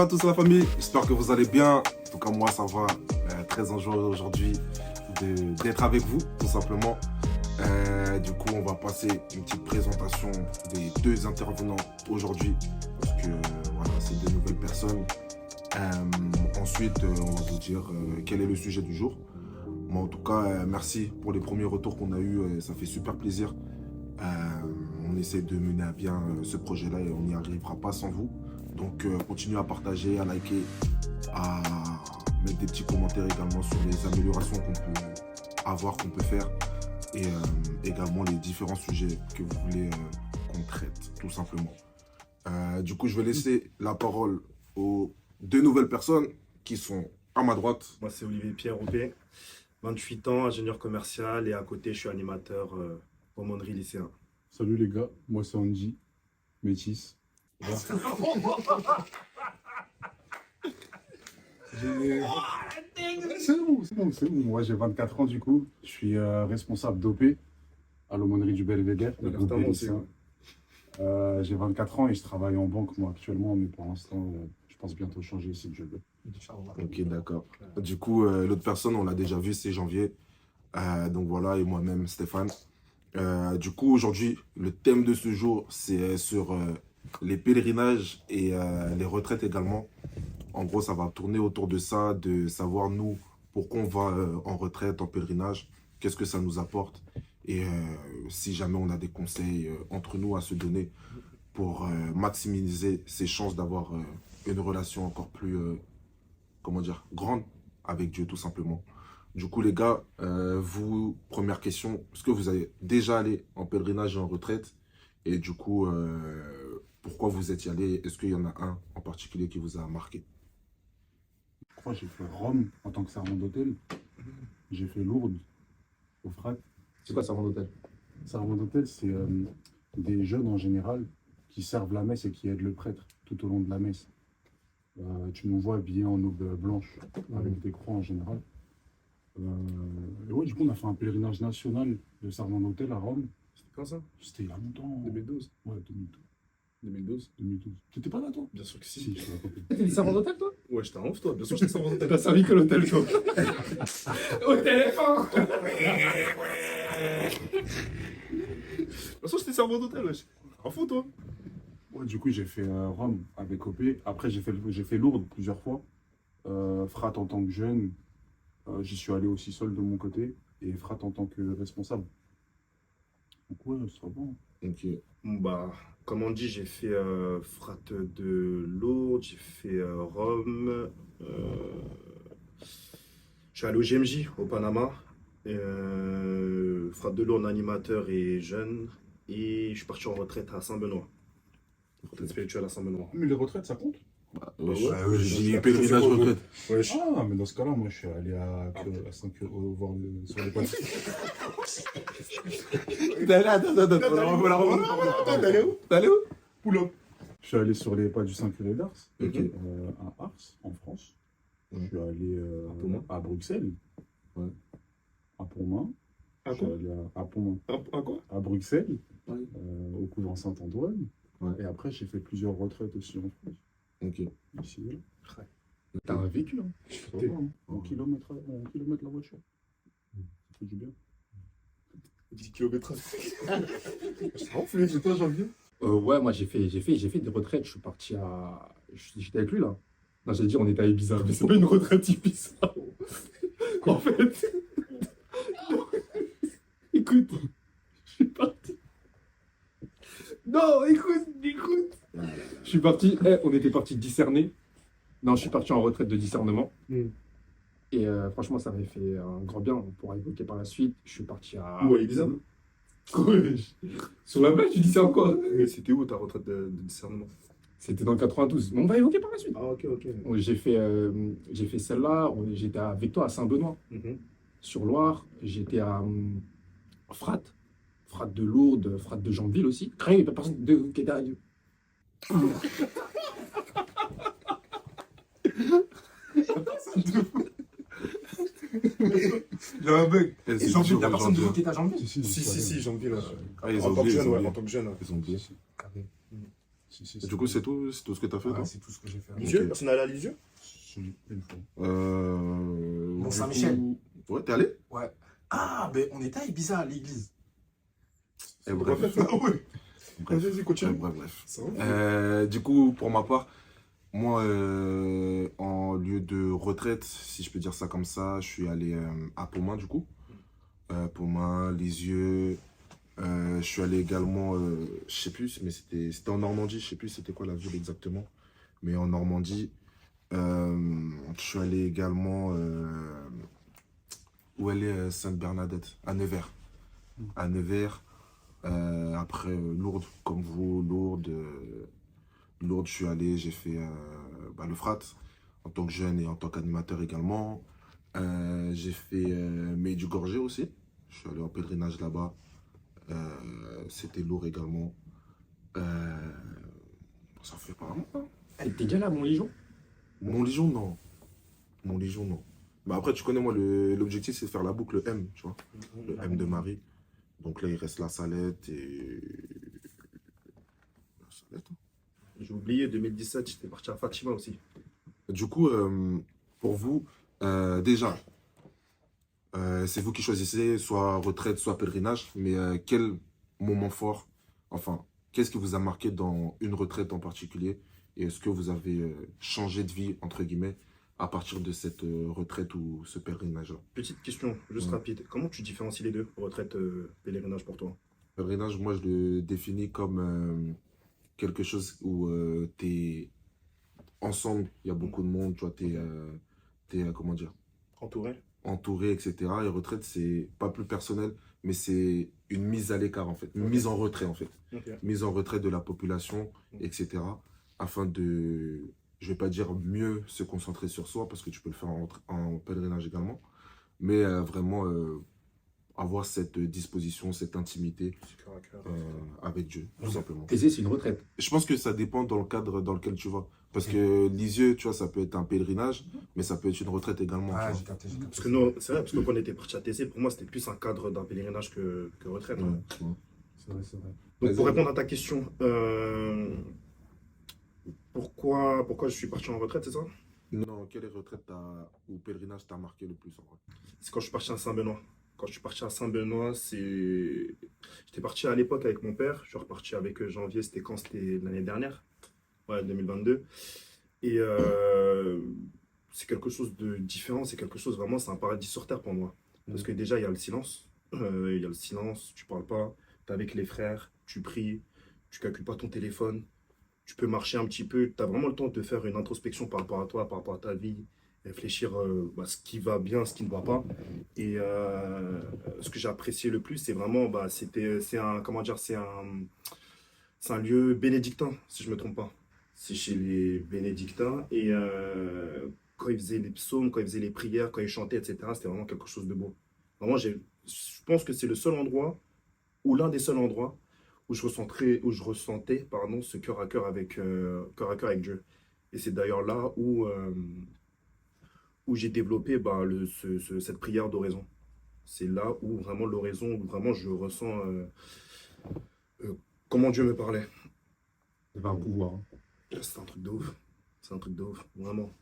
à tous la famille, j'espère que vous allez bien. En tout cas moi ça va, très en joie aujourd'hui d'être avec vous tout simplement. Du coup on va passer une petite présentation des deux intervenants aujourd'hui parce que voilà, c'est de nouvelles personnes. Ensuite on va vous dire quel est le sujet du jour. Moi en tout cas merci pour les premiers retours qu'on a eu, ça fait super plaisir. On essaie de mener à bien ce projet-là et on n'y arrivera pas sans vous. Donc continuez à partager, à liker, à mettre des petits commentaires également sur les améliorations qu'on peut avoir, qu'on peut faire et également les différents sujets que vous voulez qu'on traite tout simplement. Du coup je vais laisser la parole aux deux nouvelles personnes qui sont à ma droite. Moi c'est Olivier Pierre Aubé, 28 ans, ingénieur commercial et à côté je suis animateur aumônerie lycéen. Salut les gars, moi c'est Andy, métis. C'est bon. Moi j'ai 24 ans du coup, je suis responsable d'OP à l'aumônerie du Belvédère, le groupe des lycéens. J'ai 24 ans et je travaille en banque moi actuellement, mais pour l'instant je pense bientôt changer si Dieu veut. Ok, d'accord. Du coup, l'autre personne, on l'a déjà vu, c'est Janvier. Donc voilà, et moi-même, Stéphane. Du coup, aujourd'hui, le thème de ce jour, c'est sur les pèlerinages et les retraites également. En gros, ça va tourner autour de ça, de savoir nous, pourquoi on va en retraite, en pèlerinage, qu'est-ce que ça nous apporte. Et si jamais on a des conseils entre nous à se donner pour maximiser ses chances d'avoir une relation encore plus, comment dire, grande avec Dieu, tout simplement. Du coup, les gars, vous, première question, est-ce que vous avez déjà allé en pèlerinage et en retraite? Et du coup, pourquoi vous êtes y allé? Est-ce qu'il y en a un en particulier qui vous a marqué? Je crois que j'ai fait Rome en tant que servant d'hôtel. J'ai fait Lourdes, au Frat. C'est quoi servant d'hôtel? Servant d'hôtel, c'est des jeunes en général qui servent la messe et qui aident le prêtre tout au long de la messe. Tu nous vois habillés en aube blanche, avec des croix en général. Et ouais, du coup, on a fait un pèlerinage national de servant d'hôtel à Rome. C'était quand ça? C'était il y a longtemps. 2012. Ouais, 2012. 2012. T'étais pas là, toi? Bien sûr que si. Si, je te raconte. T'es servant d'hôtel, toi? Ouais, j'étais un ouf toi, bien sûr que j'étais servant d'hôtel. T'as servi que l'hôtel, toi. Au téléphone. Bien sûr j'étais servant d'hôtel, wesh. Un fou toi. Ouais, du coup, j'ai fait Rome avec OP. Après, j'ai fait Lourdes plusieurs fois. Frat en tant que jeune. J'y suis allé aussi seul de mon côté. Et Frat en tant que responsable. Donc ouais, c'est bon. Ok. Bon, bah, comme on dit, j'ai fait Frat de Lourdes, j'ai fait Rome. Je suis allé au GMJ, au Panama. Frat de Lourdes, animateur et jeune. Et je suis parti en retraite à Saint-Benoît. Retraite spirituelle à Saint-Benoît. Mais les retraites, ça compte? J'ai pèlerinage retraite. Wesh. Ah, mais dans ce cas-là, moi, je suis allé à 5 € voir sur les potes. T'es allé où? Pull-up. Je suis allé sur les pas du Saint-Curé d'Ars, Ok. à Ars, en France. Ouais. Je suis allé Pontmain. à Bruxelles, Ouais. à Pontmain. À Je suis quoi? allé à Pontmain, À quoi? à Bruxelles, Ouais. au couvent Saint-Antoine. Ouais. Et après, j'ai fait plusieurs retraites aussi en France. Ok. Ici, là. T'as un vécu, hein. Ça va, hein. En kilomètre la voiture. Ça fait du bien. 10 km. C'est un flux. Et toi, Janvier? Ouais, moi j'ai fait des retraites. Je suis parti à. J'étais avec lui là. Non, j'allais dire on était à Ibiza, mais c'est pas une retraite Ibiza. En fait. Écoute, je suis parti. Non, écoute. Je suis parti. On était parti discerner. Non, je suis parti en retraite de discernement. Et franchement, ça m'avait fait un grand bien. On pourra évoquer par la suite. Je suis parti à. Où, à Ibiza? Ouais, sur la plage, tu dis ça encore? Mais c'était où ta retraite de discernement? C'était dans le 92. Mais on va évoquer par la suite. Ah, ok. J'ai fait celle-là. J'étais avec toi à Saint-Benoît, sur Loire. J'étais à Frat de Lourdes, Frat de Janville aussi. Rien, il n'y a pas personne qui était à Dieu. Il y a un bug. Janville, il n'y a personne de vous qui était à Janville. Si, Janvier là. Ah, ils En ont tant que oublié, jeune, ils ont ouais, oublié. en tant que jeune. Ils ont oublié. Si, Du coup, c'est tout ce que tu as fait, toi? c'est tout ce que j'ai fait. Lisieux, Ok. personne n'allait à Lisieux? Une fois. Du Saint-Michel. coup- Ouais, t'es allé? Ouais. Ah, ben on était à Ibiza à l'église. Eh, bref. Ah ouais. Bref. Vas-y, continue. Bref. Ça va. Du coup, pour ma part, moi, en lieu de retraite, si je peux dire ça comme ça, je suis allé à Pomain, du coup. Pomain, Lisieux. Je suis allé également, je sais plus, mais c'était en Normandie, je sais plus c'était quoi la ville exactement. Mais en Normandie, je suis allé également, où elle est Sainte-Bernadette, à Nevers. À Nevers, après Lourdes, comme vous, Lourdes, je suis allé, j'ai fait le Frat, en tant que jeune et en tant qu'animateur également. J'ai fait Medjugorje aussi, je suis allé en pèlerinage là-bas. C'était lourd également. Ça fait pas vraiment. Elle était déjà là, mon Lijon? Montligeon, non. Montligeon, non. Mais après, tu connais, moi, l'objectif, c'est de faire la boucle M, tu vois. Le M de Marie. Donc là, il reste la Salette et... La Salette, hein. J'ai oublié, 2017, j'étais parti à Fatima aussi. Du coup, pour vous, déjà, c'est vous qui choisissez soit retraite, soit pèlerinage, mais quel moment fort, enfin, qu'est-ce qui vous a marqué dans une retraite en particulier? Et est-ce que vous avez changé de vie, entre guillemets, à partir de cette retraite ou ce pèlerinage-là? Petite question, juste Ouais. rapide. Comment tu différencies les deux, retraite, pèlerinage pour toi? Pèlerinage, moi, je le définis comme quelque chose où tu es ensemble, il y a beaucoup de monde, tu vois, tu es, comment dire, Entouré? entouré, etc. Et retraite, c'est pas plus personnel, mais c'est une mise à l'écart, en fait, une mise en retrait, en fait. Ok. Mise en retrait de la population, etc. Afin de, je vais pas dire mieux se concentrer sur soi, parce que tu peux le faire en pèlerinage également, mais vraiment avoir cette disposition, cette intimité C'est cœur à cœur. avec Dieu, tout simplement. Thésée, c'est une retraite. Je pense que ça dépend dans le cadre dans lequel tu vas. Parce que Lisieux, tu vois, ça peut être un pèlerinage, mais ça peut être une retraite également. Ah, tu j'ai capté, j'ai capté. Parce que nous, c'est vrai, parce que quand on était parti à TC, pour moi, c'était plus un cadre d'un pèlerinage que retraite. vois. hein. Ouais, tu vois. C'est vrai, c'est vrai. Donc, Vas-y. pour répondre à ta question, pourquoi je suis parti en retraite, c'est ça? Non, quelle retraite ou pèlerinage t'a marqué le plus en vrai? C'est quand je suis parti à Saint-Benoît. Quand je suis parti à Saint-Benoît, c'est... J'étais parti à l'époque avec mon père. Je suis reparti avec janvier, c'était quand? C'était l'année dernière. Ouais, 2022. Et c'est quelque chose de différent. C'est quelque chose vraiment, c'est un paradis sur terre pour moi. Parce que déjà, il y a le silence. Il y a le silence, tu parles pas. Tu es avec les frères, tu pries, tu calcules pas ton téléphone. Tu peux marcher un petit peu. Tu as vraiment le temps de faire une introspection par rapport à toi, par rapport à ta vie. Réfléchir ce qui va bien, ce qui ne va pas. Et ce que j'ai apprécié le plus, c'est vraiment, c'est un, comment dire, c'est un lieu bénédictin, si je ne me trompe pas. C'est chez les bénédictins. Et quand ils faisaient les psaumes, quand ils faisaient les prières, quand ils chantaient, etc., c'était vraiment quelque chose de beau. Vraiment, je pense que c'est le seul endroit, ou l'un des seuls endroits, où je ressentais pardon, ce cœur à cœur avec Dieu. Et c'est d'ailleurs là où j'ai développé cette prière d'oraison. C'est là où vraiment l'oraison, où vraiment je ressens comment Dieu me parlait. Il y avait un pouvoir. Hein. C'est un truc de ouf. C'est un truc de ouf, vraiment.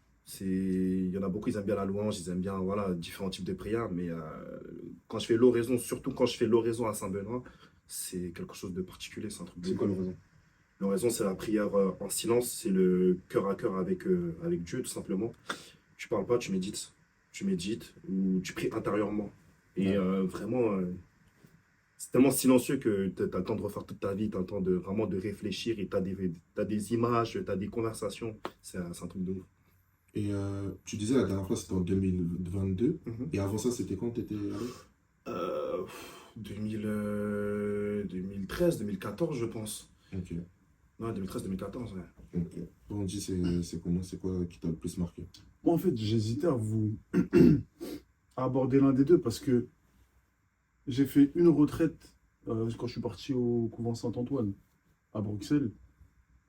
Il y en a beaucoup, ils aiment bien la louange, ils aiment bien voilà, différents types de prières, mais quand je fais l'oraison, surtout quand je fais l'oraison à Saint-Benoît, c'est quelque chose de particulier, c'est un truc de C'est ouf. quoi l'oraison? L'oraison, c'est la prière en silence, c'est le cœur à cœur avec Dieu, tout simplement. Tu parles pas, tu médites ou tu pries intérieurement. Et vraiment, c'est tellement silencieux que tu as le temps de refaire toute ta vie, tu as le temps vraiment de réfléchir et tu as des images, tu as des conversations. C'est un truc de ouf. Et tu disais la dernière fois c'était en 2022. Mhm. Et avant ça, c'était quand tu étais allé? 2013, 2014, je pense. Ok. Non, 2013, 2014, ouais. Ok. On dit c'est comment, c'est quoi qui t'a le plus marqué? Moi, en fait, j'hésitais à vous à aborder l'un des deux parce que j'ai fait une retraite quand je suis parti au couvent Saint-Antoine à Bruxelles.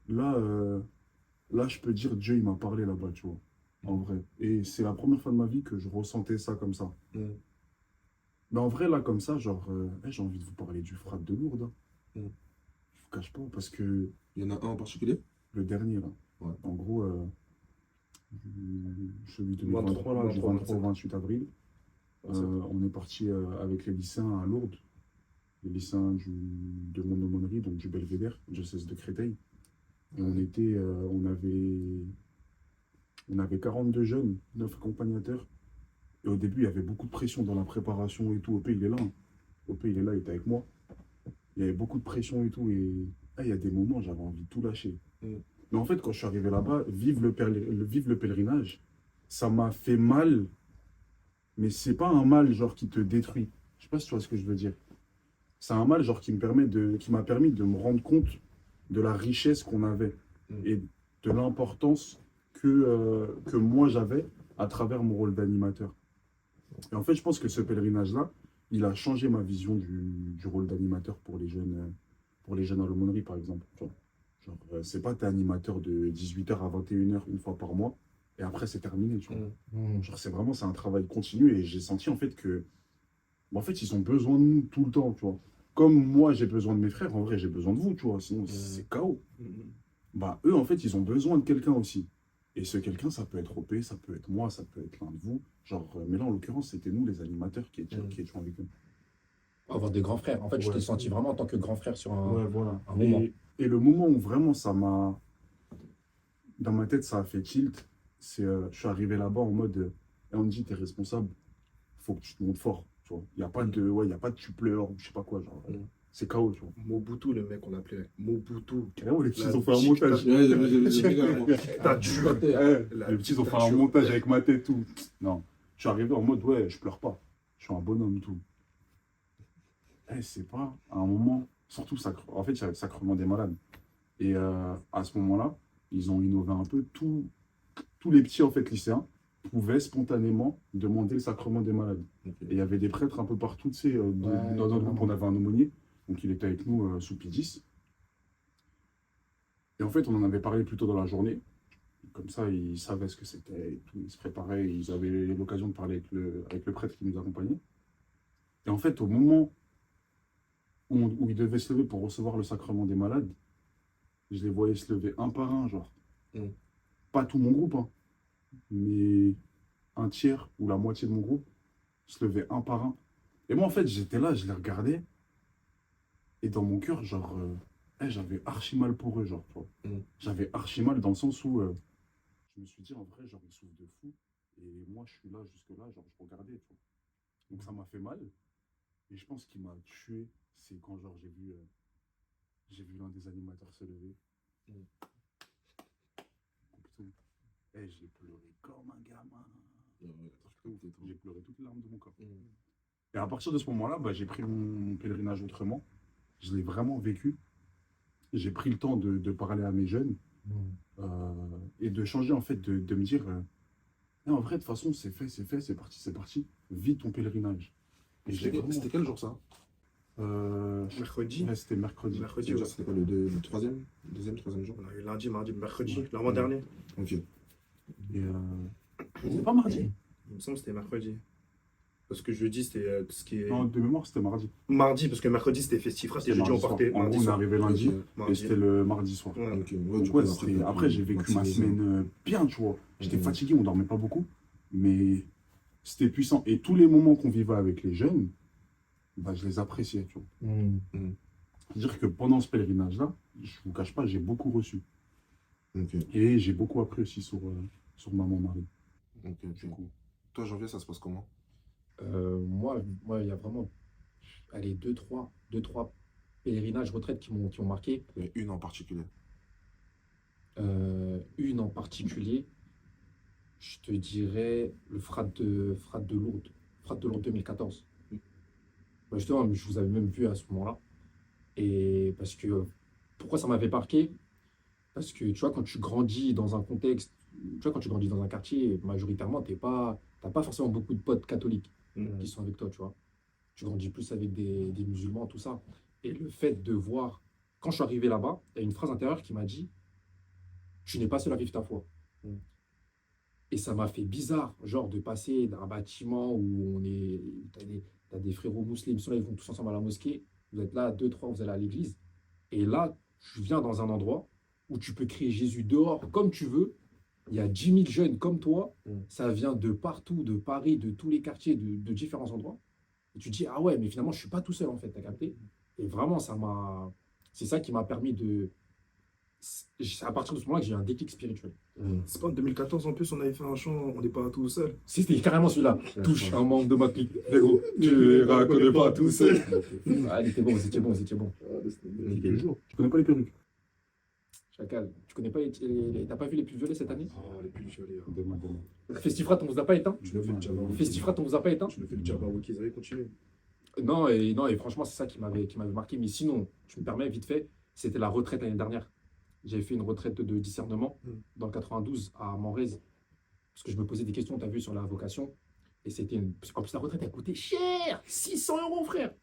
Là, je peux dire Dieu, il m'a parlé là-bas, tu vois, en vrai. Et c'est la première fois de ma vie que je ressentais ça comme ça. Mm. Mais en vrai, là, comme ça, genre, j'ai envie de vous parler du Frat de Lourdes. Hein. Mm. Du cache pas, parce que Il y en a un en particulier? le dernier, là, Ouais. en gros, celui de 23, 2023, là, du 23, 23 au 28 avril, 27. on est parti avec les lycéens à Lourdes, les lycéens de mon aumônerie, donc du Belvédère, diocèse de Créteil. Et on avait 42 jeunes, 9 accompagnateurs. Et au début, il y avait beaucoup de pression dans la préparation et tout. OP, il est là, hein. OP, il est là, il était avec moi. Il y avait beaucoup de pression et tout. Et il y a des moments, j'avais envie de tout lâcher. Mm. Mais en fait, quand je suis arrivé là-bas, vivre le pèlerinage, ça m'a fait mal. Mais c'est pas un mal genre qui te détruit. Je sais pas si tu vois ce que je veux dire. C'est un mal genre qui m'a permis de me rendre compte de la richesse qu'on avait et de l'importance que moi j'avais à travers mon rôle d'animateur. Et en fait, je pense que ce pèlerinage-là, il a changé ma vision du rôle d'animateur pour les jeunes à l'aumônerie, par exemple. Tu vois. Genre, c'est pas t'es animateur de 18h à 21h une fois par mois, et après c'est terminé. Tu vois. Genre, c'est un travail continu, et j'ai senti en fait que, en fait, ils ont besoin de nous tout le temps, tu vois. Comme moi, j'ai besoin de mes frères, en vrai, j'ai besoin de vous, tu vois, sinon c'est chaos. Bah, eux, en fait, ils ont besoin de quelqu'un aussi. Et ce quelqu'un, ça peut être OP, ça peut être moi, ça peut être l'un de vous. Genre, mais là, en l'occurrence, c'était nous, les animateurs, qui étions avec eux. Avoir des grands frères. En fait, je Ouais. t'ai senti vraiment en tant que grand frère sur un, Ouais, voilà. un moment. Et le moment où vraiment dans ma tête, ça a fait tilt, c'est, je suis arrivé là-bas en mode, Eh, Andy, t'es responsable, faut que tu te montres fort, tu vois. Il n'y a pas de, ouais, il y a pas de tu pleures ou je sais pas quoi, genre, c'est chaos, tu vois. Mobutu, le mec, on l'appelait. Mobutu. Carrément, les petits La ont fait un montage. Ouais, j'ai rigolé, moi. Dictature. Les petits ont fait un montage avec ma tête, tout. Non, je suis arrivé en mode, ouais, je pleure pas, je suis un bonhomme, tout. C'est pas, à un moment, surtout, en fait, il y avait le sacrement des malades. Et à ce moment-là, ils ont innové un peu. Tous les petits, en fait, lycéens pouvaient spontanément demander le sacrement des malades. Ok. Et il y avait des prêtres un peu partout, tu sais, dans notre groupe, on avait un aumônier, donc il était avec nous sous P10. Et en fait, on en avait parlé plus tôt dans la journée. Comme ça, ils savaient ce que c'était, et tout, ils se préparaient, ils avaient l'occasion de parler avec le prêtre qui nous accompagnait. Et en fait, au moment où ils devaient se lever pour recevoir le sacrement des malades, je les voyais se lever un par un, genre. Pas tout mon groupe, hein, mais un tiers ou la moitié de mon groupe se levait un par un. Et moi, en fait, j'étais là, je les regardais, et dans mon cœur, genre, j'avais archi mal pour eux, genre, tu vois. J'avais archi mal dans le sens où je me suis dit, en vrai, genre, ils souffrent de fou, et moi, je suis là, jusque-là, genre, je regardais, tu vois. Donc, ça m'a fait mal, et je pense qu'il m'a tué, c'est quand, genre, j'ai vu l'un des animateurs se lever. Putain, j'ai pleuré comme un gamin. J'ai pleuré toutes les larmes de mon corps. Et à partir de ce moment-là, bah, j'ai pris mon pèlerinage autrement. Je l'ai vraiment vécu. J'ai pris le temps de parler à mes jeunes et de changer, en fait, de me dire en vrai, de toute façon, c'est fait, c'est parti, c'est parti. Vis ton pèlerinage. Et C'était quel jour ça? Mercredi. Ouais, c'était mercredi. Mercredi, ouais. C'était quoi le troisième jour? On a eu lundi, mardi, mercredi, l'avant-dernier. Ok. Et c'est pas mardi. Il me semble que c'était mercredi. Parce que jeudi, c'était tout ce qui est. Non, de mémoire, c'était mardi. Mardi, parce que mercredi, c'était festif. C'était jeudi, on mardi soir. partait. En Mardi gros, on est soir. arrivé lundi Ok. et Mardi. c'était le mardi soir. Ouais. Ok. Ouais, Donc, du ouais, coup, après, j'ai vécu ma semaine bien, tu vois. J'étais fatigué, on dormait pas beaucoup, mais c'était puissant. Et tous les moments qu'on vivait avec les jeunes, bah, je les appréciais, tu vois. C'est-à-dire que pendant ce pèlerinage-là, je vous cache pas, j'ai beaucoup reçu. Ok. Et j'ai beaucoup appris aussi sur Maman Marie. Ok, Du coup. Toi, Janvier, ça se passe comment? Moi, il y a vraiment allez, deux, trois pèlerinages, retraites qui m'ont marqué. Il y a une en particulier. Une en particulier, je te dirais le Frat de Lourdes. Frat de Lourdes 2014. Bah, justement, je vous avais même vu à ce moment-là. Et parce que, pourquoi ça m'avait marqué? Parce que, tu vois, quand tu grandis dans un contexte, tu vois, quand tu grandis dans un quartier, majoritairement, t'as pas forcément beaucoup de potes catholiques qui sont avec toi, tu vois. Tu grandis plus avec des musulmans, tout ça. Et le fait de voir, quand je suis arrivé là-bas, il y a une phrase intérieure qui m'a dit, tu n'es pas seul à vivre ta foi. Et ça m'a fait bizarre, genre de passer d'un bâtiment où t'as des frérots musulmans, ils sont là, ils vont tous ensemble à la mosquée. Vous êtes là, deux, trois, vous allez à l'église. Et là, tu viens dans un endroit où tu peux crier Jésus dehors comme tu veux. Il y a 10 000 jeunes comme toi. Ça vient de partout, de Paris, de tous les quartiers, de différents endroits. Et tu te dis, ah ouais, mais finalement, je ne suis pas tout seul, en fait, t'as capté? Et vraiment, c'est ça qui m'a permis de... C'est à partir de ce moment-là que j'ai eu un déclic spirituel. C'est pas en 2014 en plus, on avait fait un chant, on n'est pas tout seul. C'était carrément celui-là. Touche un membre de ma clique. Gros, tu les reconnais pas tout seul. Ah, il était bon, c'était bon, c'était bon. Quel jour? Tu connais pas les perruques? Chacal, tu connais pas t'as pas vu les plus violets cette année? Oh, les plus violets. Demain. Festifrat, on vous a pas éteint? Je le fais le Jabba. Festifrat, on vous a pas éteint? Je le fais le Jabba Wookies, allez, continue. Non, et franchement, c'est ça qui m'avait marqué. Mais sinon, tu me permets, vite fait, c'était la retraite l'année dernière. J'avais fait une retraite de discernement dans le 92 à Manrez. Parce que je me posais des questions, tu as vu, sur la vocation. Et c'était en plus, la retraite, elle coûtait cher! 600 €, frère!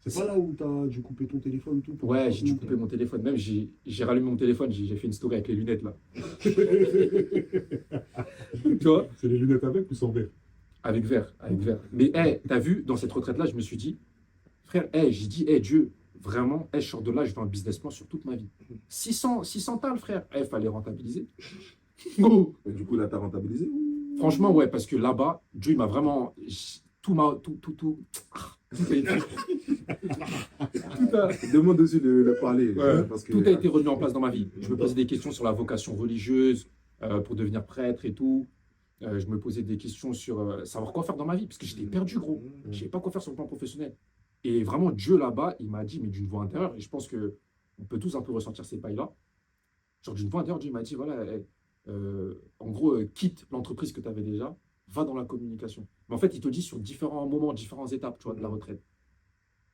C'est pas là où t'as dû couper ton téléphone tout pour Ouais, j'ai dû couper mon téléphone. Même, j'ai rallumé mon téléphone, j'ai fait une story avec les lunettes, là. Tu vois? C'est les lunettes avec ou sans verre? Avec verre, avec verre. Mais, t'as vu, dans cette retraite-là, je me suis dit, frère, j'ai dit, Dieu, vraiment, je sors de là, je fais un business plan sur toute ma vie. 600 tales, frère. Il fallait rentabiliser. Oh. Et du coup, là, t'as rentabilisé ou... Franchement, ouais, parce que là-bas, Dieu, il m'a vraiment... Tout a été... Demande aussi de parler. Ouais. Parce que, Tout a été remis en place dans ma vie. Je me posais des questions sur la vocation religieuse, pour devenir prêtre et tout. Je me posais des questions sur savoir quoi faire dans ma vie, parce que j'étais perdu, gros. Je ne savais pas quoi faire sur le plan professionnel. Et vraiment, Dieu, là-bas, il m'a dit, mais d'une voix intérieure, et je pense qu'on peut tous un peu ressentir ces pailles-là. Genre, d'une voix intérieure, Dieu m'a dit, voilà, en gros, quitte l'entreprise que tu avais déjà, va dans la communication. Mais en fait, il te dit sur différents moments, différentes étapes, tu vois, de la retraite.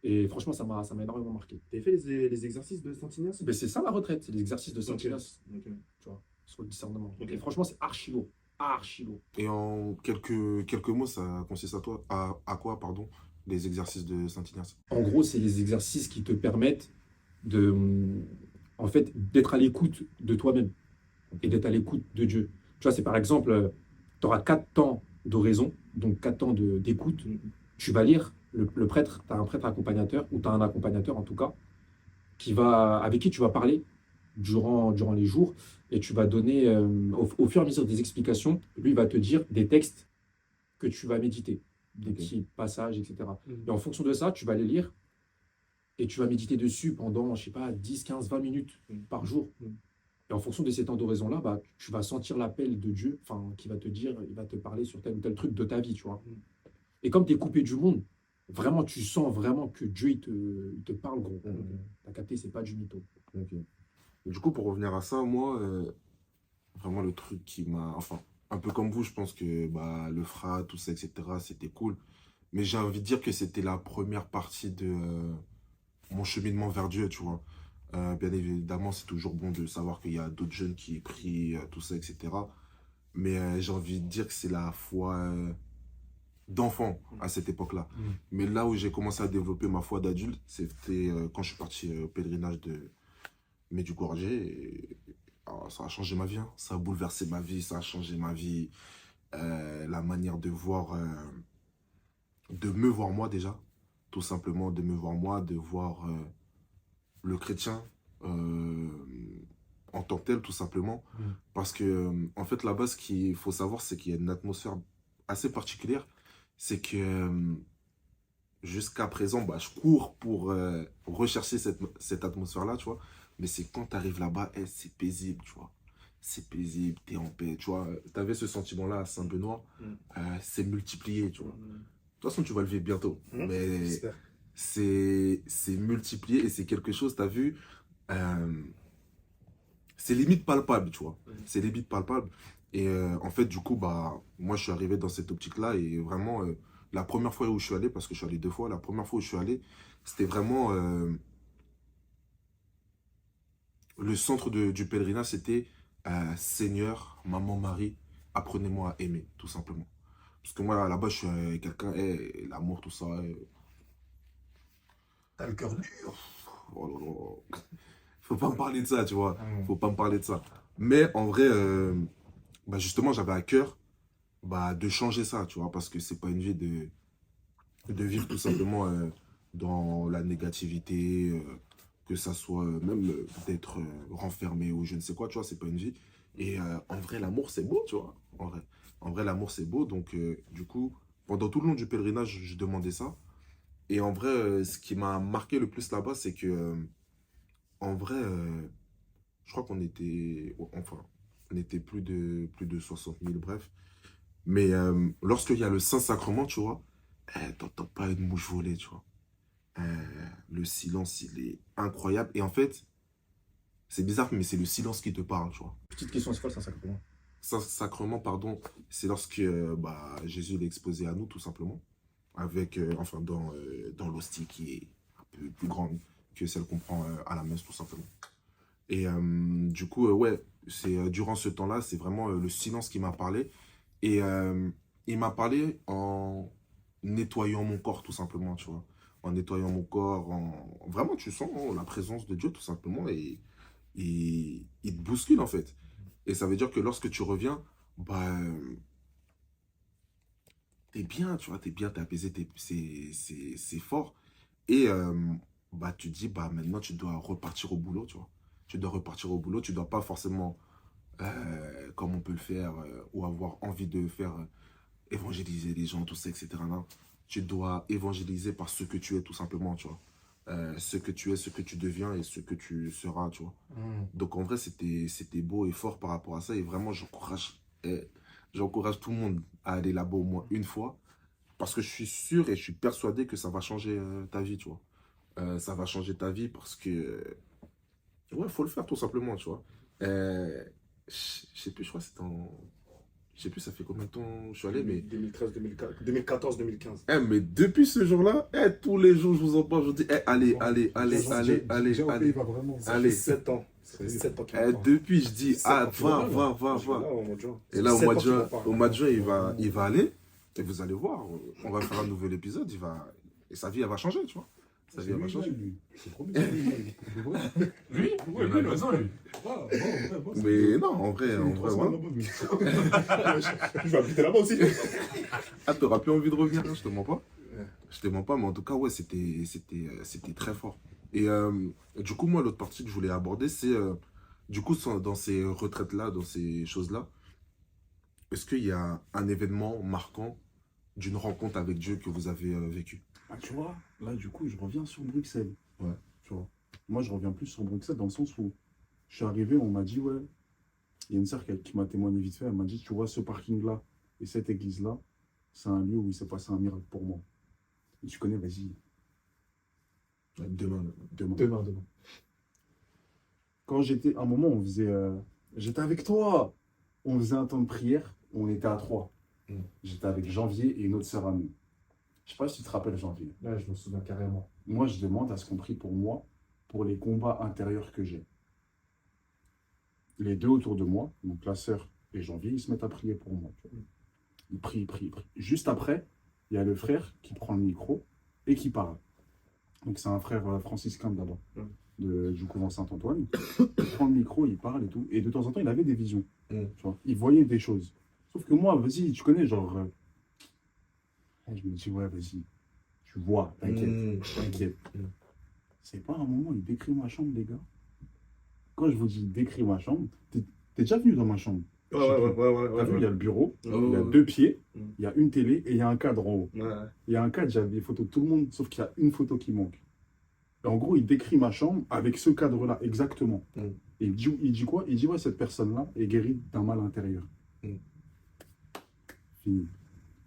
Et franchement, ça m'a énormément marqué. T'as fait les exercices de Saint-Ignace? Mais c'est ça la retraite, c'est l'exercice de Saint-Ignace, Ok. tu vois, sur le discernement. Ok. Et franchement, c'est archi lourd. Archi lourd. Et en quelques mots, ça consiste à quoi, pardon, les exercices de Saint-Ignace? En gros, c'est les exercices qui te permettent de, en fait, d'être à l'écoute de toi-même et d'être à l'écoute de Dieu. Tu vois, c'est par exemple, tu auras 4 temps d'oraison, donc 4 temps d'écoute. Tu vas lire, le prêtre, tu as un prêtre accompagnateur, ou tu as un accompagnateur en tout cas, avec qui tu vas parler durant les jours, et tu vas donner, au fur et à mesure des explications, lui, il va te dire des textes que tu vas méditer, des petits passages, etc. Et en fonction de ça, tu vas les lire, et tu vas méditer dessus pendant, je sais pas, 10, 15, 20 minutes par jour. Et en fonction de ces temps d'oraison-là, bah, tu vas sentir l'appel de Dieu, qui va te dire, il va te parler sur tel ou tel truc de ta vie, tu vois. Et comme tu es coupé du monde, vraiment, tu sens vraiment que Dieu, il te parle, gros. T'as capté, c'est pas du mytho. Ok. Du coup, pour revenir à ça, moi, vraiment le truc qui m'a... Enfin, un peu comme vous, je pense que bah, le FRA, tout ça, etc., c'était cool. Mais j'ai envie de dire que c'était la première partie de mon cheminement vers Dieu, tu vois. Bien évidemment, c'est toujours bon de savoir qu'il y a d'autres jeunes qui prient, tout ça, etc. Mais j'ai envie de dire que c'est la foi d'enfant à cette époque-là. Mais là où j'ai commencé à développer ma foi d'adulte, c'était quand je suis parti au pèlerinage de Medjugorje. Alors, ça a changé ma vie, hein. Ça a bouleversé ma vie, ça a changé ma vie. La manière de voir, de me voir moi déjà. Tout simplement, de me voir moi, de voir le chrétien en tant que tel, tout simplement. Parce que, en fait, là-bas, ce qu'il faut savoir, c'est qu'il y a une atmosphère assez particulière. C'est que jusqu'à présent, bah, je cours pour rechercher cette atmosphère-là, tu vois. Mais c'est quand tu arrives là-bas, c'est paisible, tu vois. C'est paisible, tu es en paix, tu vois. Tu avais ce sentiment-là à Saint-Benoît, c'est multiplié, tu vois. De toute façon, tu vas le vivre bientôt. Mais c'est multiplié et c'est quelque chose, tu as vu, c'est limite palpable, tu vois. C'est limite palpable. Et en fait, du coup, bah, moi, je suis arrivé dans cette optique-là et vraiment, la première fois où je suis allé, parce que je suis allé 2 fois, la première fois où je suis allé, c'était vraiment... le centre du pèlerinage, c'était Seigneur, Maman Marie, apprenez-moi à aimer, tout simplement. Parce que moi, là-bas, je suis quelqu'un, l'amour, tout ça. T'as le cœur dur. Oh là là. Faut pas me parler de ça, tu vois. Faut pas me parler de ça. Mais en vrai, bah justement, j'avais à cœur de changer ça, tu vois. Parce que c'est pas une vie de vivre tout simplement dans la négativité, que ça soit même d'être renfermé ou je ne sais quoi, tu vois, c'est pas une vie. Et en vrai, l'amour, c'est beau, tu vois. En vrai, l'amour, c'est beau. Donc, du coup, pendant tout le long du pèlerinage, je demandais ça. Et en vrai, ce qui m'a marqué le plus là-bas, c'est que, en vrai, je crois qu'on était, enfin, on était plus de 60 000, bref. Mais lorsqu'il y a le Saint-Sacrement, tu vois, t'entends pas une mouche voler, tu vois. Le silence, il est incroyable. Et en fait, c'est bizarre, mais c'est le silence qui te parle, tu vois. Petite question, c'est quoi le Saint-Sacrement? Saint-Sacrement, pardon, c'est lorsque bah, Jésus l'est exposé à nous, tout simplement. Avec, enfin, dans l'hostie qui est un peu plus grande que celle qu'on prend à la messe, tout simplement. Et du coup, ouais, c'est durant ce temps-là, c'est vraiment le silence qui m'a parlé. Et il m'a parlé en nettoyant mon corps, tout simplement, tu vois. En nettoyant mon corps, vraiment, tu sens la présence de Dieu, tout simplement, et il te bouscule, en fait. Et ça veut dire que lorsque tu reviens, bah, t'es bien, tu vois, t'es bien, t'es apaisé, c'est fort. Et bah, tu te dis, bah, maintenant, tu dois repartir au boulot, tu vois. Tu dois repartir au boulot, tu dois pas forcément, comme on peut le faire, ou avoir envie de faire, évangéliser les gens, tout ça, etc. Non. Tu dois évangéliser par ce que tu es, tout simplement, tu vois. Ce que tu es, ce que tu deviens et ce que tu seras, tu vois. Donc, en vrai, c'était beau et fort par rapport à ça. Et vraiment, j'encourage tout le monde à aller là-bas au moins une fois. Parce que je suis sûr et je suis persuadé que ça va changer ta vie, tu vois. Ça va changer ta vie parce que, ouais, faut le faire tout simplement, tu vois. Je sais plus, je crois que c'était en... Je sais plus, ça fait combien de temps je suis allé, mais... 2013, 2014, 2015. Mais depuis ce jour-là, tous les jours, je vous en parle, je vous dis, allez, allez, allez, allez, allez, Déjà, allez. il va vraiment. Ça Allez. fait 7 ans. Ça fait 7 ans qu'il m'en parle. Depuis, je dis, Ça fait 7 ans qu'il va, m'en parle. va, Je suis va. là, au mois de juin. Et là, Ça fait 7 ans qu'il m'en parle. au mois de juin, il va aller. Et vous allez voir, on va faire un nouvel épisode. Et sa vie, elle va changer, tu vois. Sa vie, elle va changer. C'est trop bien. Lui? Oui, il a raison, lui. Mais non, en vrai, voilà. Je vais habiter là-bas aussi. Ah, t'auras plus envie de revenir, hein, je te mens pas. Je te mens pas, mais en tout cas, ouais, c'était très fort. Et du coup, moi, l'autre partie que je voulais aborder, c'est, du coup, dans ces retraites-là, dans ces choses-là, est-ce qu'il y a un événement marquant d'une rencontre avec Dieu que vous avez vécu? Ah, tu vois, là, du coup, je reviens sur Bruxelles. Ouais. Tu vois. Moi, je reviens plus sur Bruxelles dans le sens où je suis arrivé, on m'a dit, ouais, il y a une sœur qui m'a témoigné vite fait, elle m'a dit, tu vois, ce parking-là et cette église-là, c'est un lieu où il s'est passé un miracle pour moi. Et tu connais, vas-y, Demain. demain. Quand j'étais, à un moment, on faisait, j'étais avec toi, on faisait un temps de prière, on était à 3. J'étais avec Janvier et une autre sœur à nous. Je sais pas si tu te rappelles Janvier. Là, je me souviens carrément. Moi, je demande à ce qu'on prie pour moi, pour les combats intérieurs que j'ai. Les deux autour de moi, donc la sœur et Janvier, ils se mettent à prier pour moi. Tu vois. Ils prient, ils prient, ils prient. Juste après, il y a le frère qui prend le micro et qui parle. Donc c'est un frère franciscain d'abord, du couvent Saint-Antoine. Il prend le micro, il parle et tout. Et de temps en temps, il avait des visions. Tu vois. Il voyait des choses. Sauf que moi, vas-y, tu connais, genre... je me dis, ouais, vas-y, tu vois, t'inquiète. C'est pas un moment, il décrit ma chambre, les gars. Quand je vous dis décrit ma chambre, t'es déjà venu dans ma chambre. Ouais. T'as vu, il y a le bureau, il y a Ouais. 2 pieds, il y a une télé et il y a un cadre en haut. Ouais. Il y a un cadre, j'avais des photos de tout le monde, sauf qu'il y a une photo qui manque. Et en gros, il décrit ma chambre avec ce cadre-là, exactement. Et il dit quoi? Il dit, ouais, cette personne-là est guérie d'un mal intérieur. Fini.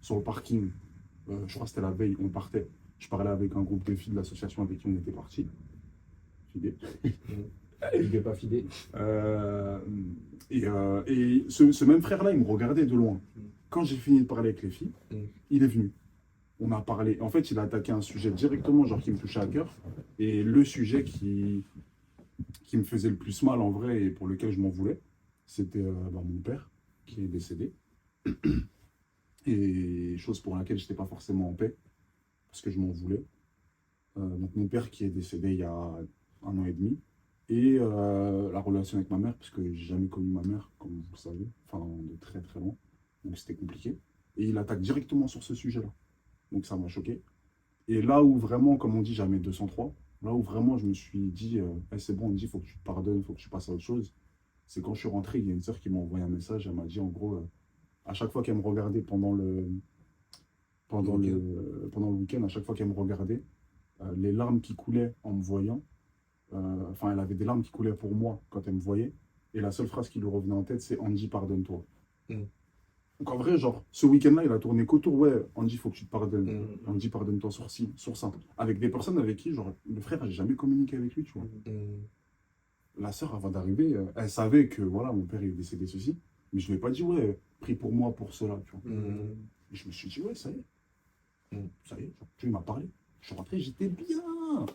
Sur le parking, je crois que c'était la veille, on partait. Je parlais avec un groupe de filles de l'association avec qui on était partis. Fidé. Il n'est pas fidèle. Et ce même frère-là, il me regardait de loin. Quand j'ai fini de parler avec les filles, il est venu. On a parlé. En fait, il a attaqué un sujet directement, genre qui me touchait à cœur. Et le sujet qui me faisait le plus mal en vrai et pour lequel je m'en voulais, c'était mon père qui est décédé. Et chose pour laquelle je n'étais pas forcément en paix, parce que je m'en voulais. Donc mon père qui est décédé il y a 1 an et demi. Et la relation avec ma mère, parce que j'ai jamais connu ma mère, comme vous le savez, enfin de très très loin. Donc c'était compliqué. Et il attaque directement sur ce sujet-là. Donc ça m'a choqué. Et là où vraiment, comme on dit, jamais 203, Là où vraiment je me suis dit, Eh, c'est bon, il faut que tu te pardonnes, il faut que tu passes à autre chose. C'est quand je suis rentré, il y a une sœur qui m'a envoyé un message. Elle m'a dit, en gros, à chaque fois qu'elle me regardait pendant le week-end, à chaque fois qu'elle me regardait, les larmes qui coulaient en me voyant, enfin, elle avait des larmes qui coulaient pour moi quand elle me voyait. Et la seule phrase qui lui revenait en tête, c'est Andy, pardonne-toi. Mm. Donc en vrai, genre, ce week-end-là, il a tourné qu'autour, ouais, Andy, faut que tu te pardonnes. Mm. Andy, pardonne-toi sur ci, sur ça. Avec des personnes avec qui, genre, le frère, j'ai jamais communiqué avec lui, tu vois. La sœur, avant d'arriver, elle savait que, voilà, mon père est décédé, ceci. Mais je ne lui ai pas dit, ouais, prie pour moi, pour cela, tu vois. Et je me suis dit, ouais, ça y est. Ça y est, genre, tu m'as parlé. Je suis rentré, j'étais bien.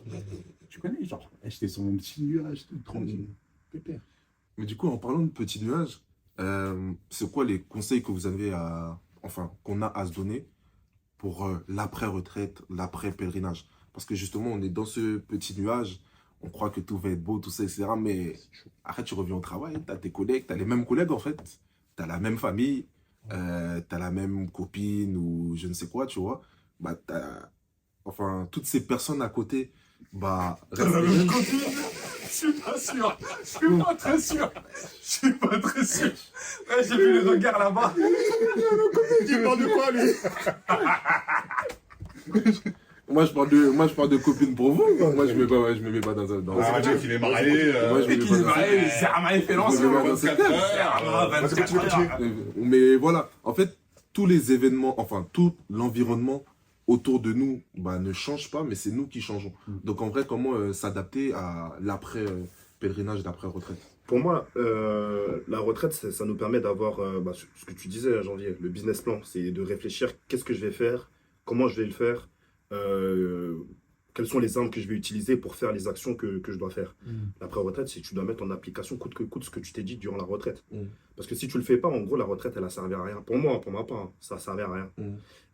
Tu connais, genre, j'étais sur mon petit nuage, tout tranquille. Pépère. Mais du coup, en parlant de petits nuages, c'est quoi les conseils que vous avez qu'on a à se donner pour l'après-retraite, l'après-pèlerinage? Parce que justement, on est dans ce petit nuage, on croit que tout va être beau, tout ça, etc. Mais après, tu reviens au travail, tu as tes collègues, tu as les mêmes collègues en fait, tu as la même famille, tu as la même copine ou je ne sais quoi, tu vois. Bah, toutes ces personnes à côté, bah, Je suis pas sûr. Je suis pas très sûr. Je suis pas très sûr. Ouais, j'ai vu le regard là-bas. Il parle de quoi, lui? moi, je parle de copines pour vous. Moi, je me mets pas dans un. On va dire qu'il est marié. Moi, je me mets pas dans un. C'est un marié fait Je me l'ancien. mets pas dans ce thème. 24 heures. Mais voilà, en fait, tous les événements, enfin, tout l'environnement autour de nous bah, ne change pas, mais c'est nous qui changeons. Donc, en vrai, comment s'adapter à l'après-pèlerinage, l'après-retraite? Pour moi, la retraite, ça nous permet d'avoir ce que tu disais, Janvier, le business plan. C'est de réfléchir qu'est-ce que je vais faire, comment je vais le faire, quelles sont les armes que je vais utiliser pour faire les actions que je dois faire. L'après-retraite, c'est que tu dois mettre en application coûte que coûte ce que tu t'es dit durant la retraite. Parce que si tu le fais pas, en gros, la retraite, elle a servi à rien. Pour moi, pour ma part, hein, ça a servi à rien.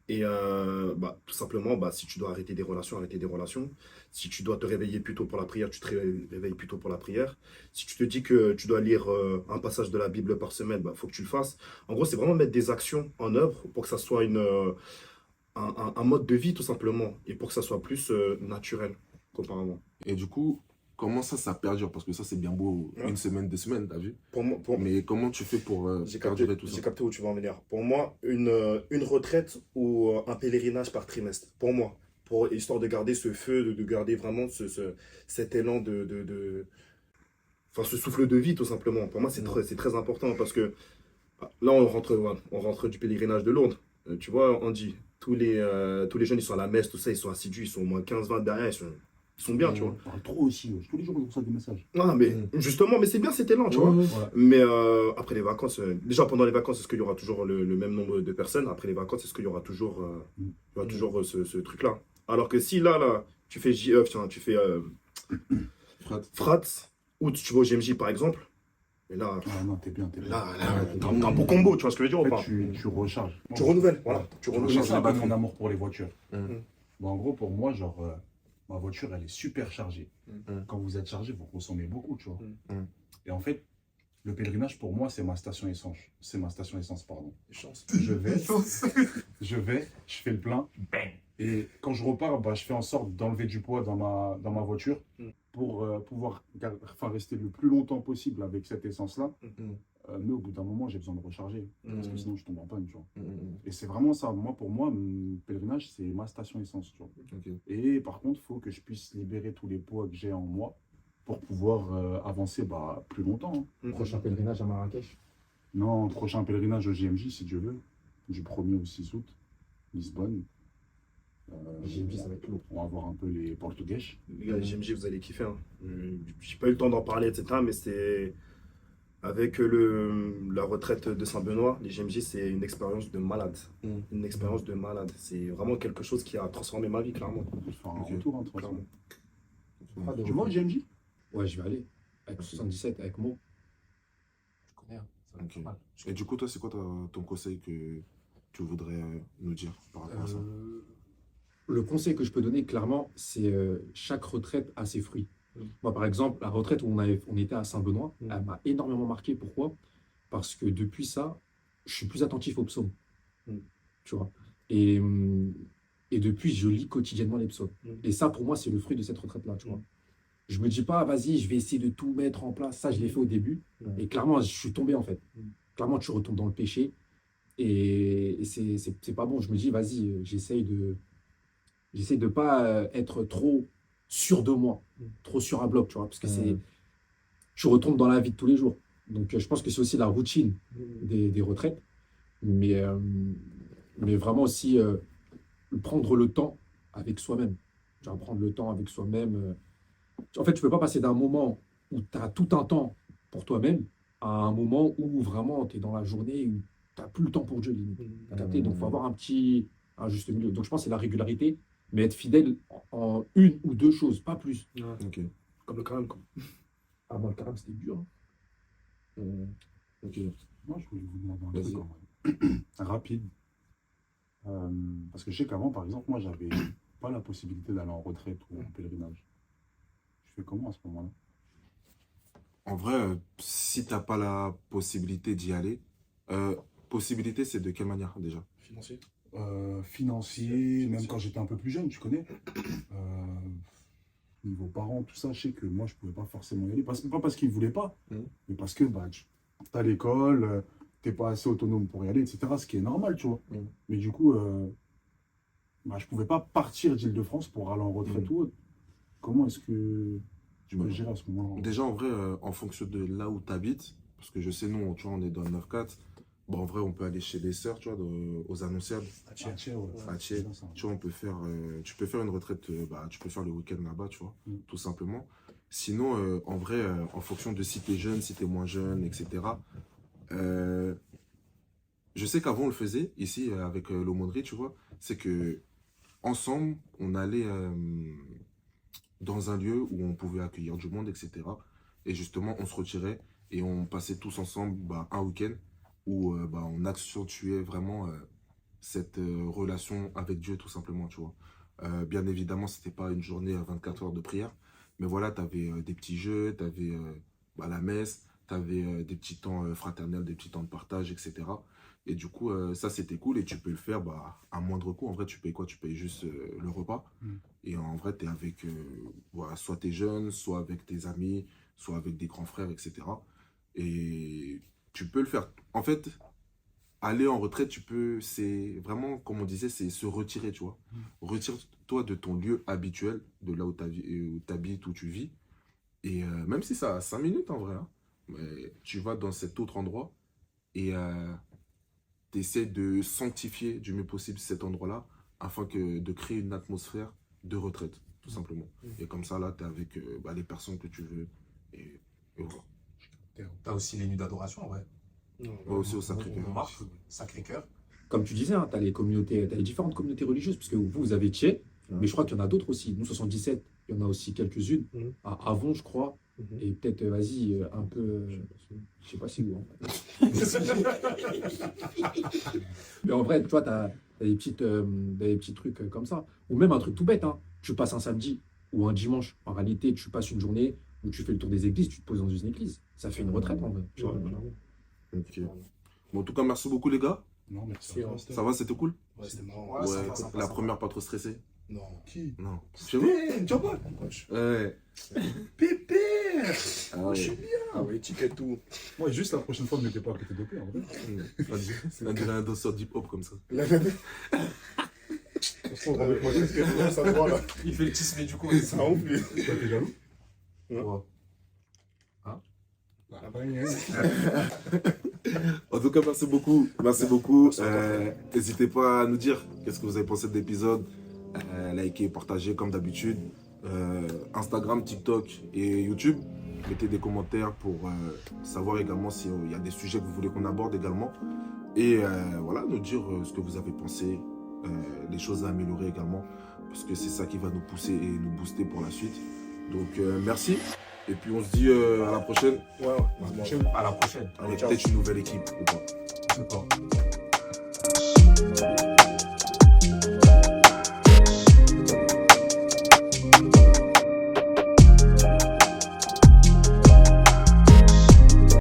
Et tout simplement, si tu dois arrêter des relations, arrêter des relations. Si tu dois te réveiller plus tôt pour la prière, tu te réveilles plus tôt pour la prière. Si tu te dis que tu dois lire un passage de la Bible par semaine, faut que tu le fasses. En gros, c'est vraiment mettre des actions en œuvre pour que ça soit un mode de vie, tout simplement. Et pour que ça soit plus naturel qu'auparavant. Et du coup, comment ça perdure? Parce que ça, c'est bien beau, Ouais. une semaine, 2 semaines, t'as vu? Pour moi, Mais comment tu fais pour perdurer tout ça? j'ai capté où tu vas en venir. Pour moi, une retraite ou un pèlerinage par trimestre. Pour moi. Histoire de garder ce feu, de garder vraiment cet élan enfin, ce souffle de vie, tout simplement. Pour moi, c'est très important parce que là, on rentre du pèlerinage de Lourdes. Tu vois, on dit, tous les jeunes, ils sont à la messe, tout ça, ils sont assidus, ils sont au moins 15-20 derrière, ils sont bien, tu vois. On parle trop aussi, wesh. Tous les jours, on reçoit des messages. Non, mais justement, mais c'est bien cet élan, tu vois. Voilà. Mais après les vacances, déjà pendant les vacances, est-ce qu'il y aura toujours le même nombre de personnes? Après les vacances, est-ce qu'il y aura toujours, ce truc-là? Alors que si là, tu fais JF, tu fais Frat, ou tu vas au GMJ par exemple, et là, Ah non, t'es bien, t'es bien. là t'as un beau combo, tu vois ce que je veux dire En ou pas? fait, tu recharges. Tu renouvelles, voilà. Tu Je renouvelles. recharge ça avec mon amour pour les voitures. Mm. Bon, en gros, pour moi, genre, ma voiture, elle est super chargée. Quand vous êtes chargé, vous consommez beaucoup, tu vois. Et en fait, le pèlerinage, pour moi, c'est ma station essence. C'est ma station essence, pardon. Chance. Je fais le plein. Et quand je repars, je fais en sorte d'enlever du poids dans ma voiture pour pouvoir rester le plus longtemps possible avec cette essence-là. Mais au bout d'un moment, j'ai besoin de recharger. Parce que sinon, je tombe en panne, tu vois. Et c'est vraiment ça. Pour moi, le pèlerinage, c'est ma station essence, tu vois. Ok. Et par contre, il faut que je puisse libérer tous les poids que j'ai en moi pour pouvoir avancer plus longtemps. Hein. Prochain pèlerinage à Marrakech. Non, prochain pèlerinage au JMJ, si Dieu veut, du 1er au 6 août, Lisbonne. JMJ, ça va être lourd. On va voir un peu les Portugais. Les gars, les GMJ, vous allez kiffer. Hein. J'ai pas eu le temps d'en parler, etc. Mais c'est. Avec la retraite de Saint-Benoît, les GMJ, c'est une expérience de malade. Une expérience de malade. C'est vraiment quelque chose qui a transformé ma vie, clairement. Enfin, un Ok. retour, hein, Clairement. Tu vois, JMJ? Ouais, je vais aller. Avec 77, avec Mo. Je connais. Hein. Ça va être Ok. pas mal. Et du coup, toi, c'est quoi ton conseil que tu voudrais nous dire par rapport à ça? Le conseil que je peux donner, clairement, c'est chaque retraite a ses fruits. Moi, par exemple, la retraite où on était à Saint-Benoît, elle m'a énormément marqué. Pourquoi? Parce que depuis ça, je suis plus attentif aux psaumes. Tu vois. Et Et depuis, je lis quotidiennement les psaumes. Et ça, pour moi, c'est le fruit de cette retraite-là, tu vois. Je me dis pas, vas-y, je vais essayer de tout mettre en place. Ça, je l'ai fait au début. Et clairement, je suis tombé, en fait. Clairement, tu retombes dans le péché. Et c'est pas bon. Je me dis, vas-y, j'essaye de pas être trop sûr de moi, trop sur un bloc, tu vois. Parce que je retombe dans la vie de tous les jours. Donc, je pense que c'est aussi la routine des retraites. Mais vraiment aussi prendre le temps avec soi-même. Tu vas prendre le temps avec soi-même. En fait, tu ne peux pas passer d'un moment où tu as tout un temps pour toi-même à un moment où vraiment tu es dans la journée où tu n'as plus le temps pour Dieu, limite. T'as capté. Donc, il faut avoir un juste milieu. Donc, je pense que c'est la régularité, mais être fidèle en une ou deux choses, pas plus. Ok. Comme le carême, quoi. Ah, moi, le carême, c'était dur. Ok. Moi, je voulais vous demander un Vas-y. truc en vrai. Rapide. Parce que je sais qu'avant, par exemple, moi, j'avais pas la possibilité d'aller en retraite ou en pèlerinage. Je fais comment à ce moment-là? En vrai, si t'as pas la possibilité d'y aller, possibilité, c'est de quelle manière déjà? Financier. Financier, même quand j'étais un peu plus jeune, tu connais. Niveau parents, tout ça, je sais que moi, je pouvais pas forcément y aller. Pas parce qu'ils voulaient pas, mais parce que bah, tu as l'école, t'es pas assez autonome pour y aller, etc. Ce qui est normal, tu vois. Mais du coup, bah, je pouvais pas partir d'Île-de-France pour aller en retraite ou autre. Comment est-ce que tu vas gérer à ce moment-là? Déjà, en vrai, en fonction de là où tu habites, parce que je sais, nous, tu vois, on est dans le 9-4, bon, en vrai, on peut aller chez les sœurs, tu vois, aux annonciables. À Thiers, ouais. À Thiers, C'est ça. tu vois, on peut faire, tu peux faire une retraite, bah, tu peux faire le week-end là-bas, tu vois, tout simplement. Sinon, en vrai, en fonction de si tu es jeune, si tu es moins jeune, etc., je sais qu'avant, on le faisait, ici, avec l'aumônerie, tu vois, c'est que ensemble, on allait dans un lieu où on pouvait accueillir du monde, etc. Et justement, on se retirait et on passait tous ensemble bah, un week-end où bah, on accentuait vraiment cette relation avec Dieu, tout simplement, tu vois. Bien évidemment, c'était pas une journée à 24 heures de prière, mais voilà, tu avais des petits jeux, tu avais bah, la messe, tu avais des petits temps fraternels, des petits temps de partage, etc. Et du coup, ça, c'était cool et tu peux le faire bah, à moindre coût. En vrai, tu payes quoi? Tu payes juste le repas. Et en vrai, tu es avec, voilà, soit tes jeunes, soit avec tes amis, soit avec des grands frères, etc. Et tu peux le faire. En fait, aller en retraite, tu peux, c'est vraiment, comme on disait, c'est se retirer, tu vois. Retire-toi de ton lieu habituel, de là où tu habites, où tu vis. Et même si ça a 5 minutes en vrai, hein, mais tu vas dans cet autre endroit et tu essaies de sanctifier du mieux possible cet endroit-là afin de créer une atmosphère de retraite, tout simplement. Et comme ça, là, tu es avec bah, les personnes que tu veux. Et voilà. T'as aussi les nuits d'adoration, en vrai. Moi aussi au Sacré-Cœur. Montmartre, Sacré-Cœur. Comme tu disais, hein, tu as les communautés, t'as les différentes communautés religieuses, parce que vous avez Thiers, mais je crois qu'il y en a d'autres aussi. Nous, 77, il y en a aussi quelques-unes. À Avon, je crois. Et peut-être, vas-y, un peu. Je sais pas si où. En fait. Mais en vrai, tu vois, tu as des petits trucs comme ça. Ou même un truc tout bête. Hein. Tu passes un samedi ou un dimanche. En réalité, tu passes une journée où tu fais le tour des églises, tu te poses dans une église. Ça fait une retraite, en vrai. Tu vois. Ok. Bon, en tout cas, merci beaucoup, les gars. Non, merci. Ça va, c'était cool? Ouais, c'était marrant. Ouais, ça va, ça va, la ça va. première, pas trop stressée? Non. Qui? Non. Chez vous? Tu vois Ouais. Pépère. Ah Moi, je suis ouais. bien. Ah ouais, étiquette tout. Moi, juste la prochaine fois, ne mettez pas à côté de P, en vrai. On dirait un danseur d'hip-hop comme ça. Avec moi, qu'est-ce que ça voit là? Il fait le tisme du coup. Ça en plus. Toi, t'es jaloux? En tout cas, merci beaucoup. Merci beaucoup. N'hésitez pas à nous dire qu'est-ce que vous avez pensé de l'épisode. Likez, partagez comme d'habitude. Instagram, TikTok et YouTube. Mettez des commentaires pour savoir également s'il y a des sujets que vous voulez qu'on aborde également. Et voilà, nous dire ce que vous avez pensé, les choses à améliorer également. Parce que c'est ça qui va nous pousser et nous booster pour la suite. Donc merci. Et puis on se dit à la prochaine. Ouais, À la prochaine. Avec Ciao. peut-être une nouvelle équipe ou pas. Je sais pas.